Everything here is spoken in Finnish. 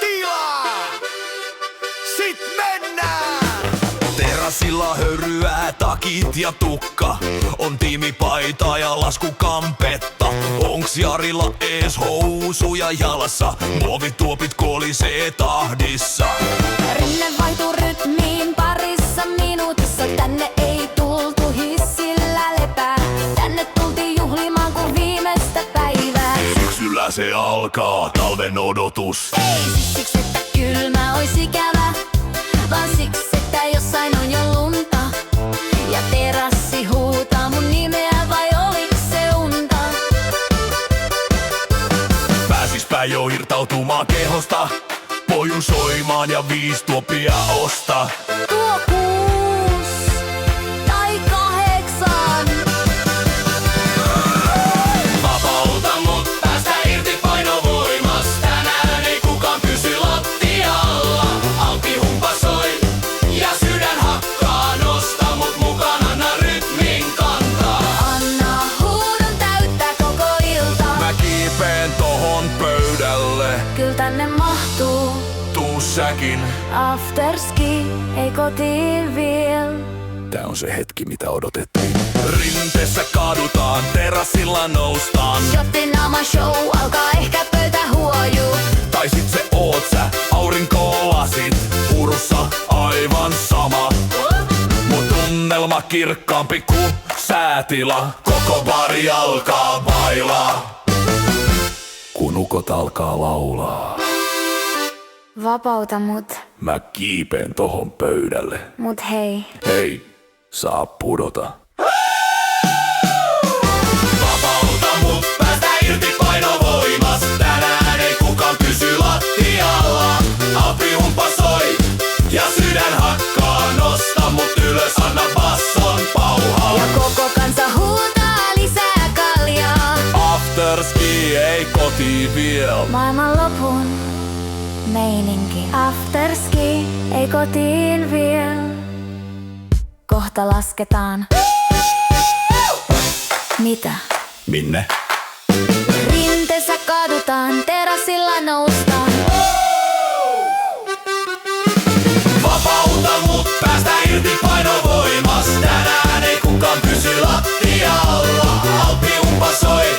tilaa. Sit mennään! Terassilla höyryää takit ja tukka. On tiimipaita ja laskukampetta. Onks Jarilla ees housuja jalassa? Muovituopit kolisee tahdissa. Rinne vaihtuu rytmiin parissa minuutissa. Tänne ei tultu hissillä lepää. Tänne tultiin juhlimaan kuin viimeistä päivää. Syksyllä se alkaa, talven odotus. Ei siis siksi, että kylmä ois ikävä, vaan siksi, että jossain on jo lunta. Ja terassi huutaa mun nimeä, vai oliks se unta? Pääsispä jo irtautumaan kehosta. Pojun soimaan ja 5 tuopia osta. Tuo 6 tai 8. Vapauta mut päästä irti painovoimas. Tänään ei kukaan pysy lattialla. Alpi humpasoi ja sydän hakkaa. Nosta mut mukaan, anna rytmin kantaa. Anna huudon täyttää koko ilta. Mä kiipeen tohon pöydälle. Kyl tänne mahtuu Tuu säkin. afterski, ei kotiin viel. Tää on se hetki, mitä odotettiin. Rinteessä kaadutaan, terassilla noustaan. Shottinaama show alkaa, ehkä pöytä huojuu. Tai sit se oot sä, aurinkolasit. Urussa aivan sama. Mut tunnelma kirkkaampi kuin säätila. Koko bari alkaa bailaa, kun ukot alkaa laulaa. Vapauta mut, Mä kiipeen tohon pöydälle. mut hei. Hei, saa pudota. Vapauta mut päästä irti painovoimas. Tänään ei kukaan pysy lattialla. Alpi humpasoi ja sydän hakkaa. Nosta mut ylös, anna basson pauhaa. Ja koko kansa huutaa lisää kaljaa. Afterski ei kotiin vielä. Maailman lopun meininki. Afterski, ei kotiin viel. Kohta lasketaan. Mitä? Minne? Rinteessä kaadutaan, terassilla noustaan. Vapauta mut päästä irti painovoimas. Tänään ei kukaan pysy lattialla. Alpi humpasoi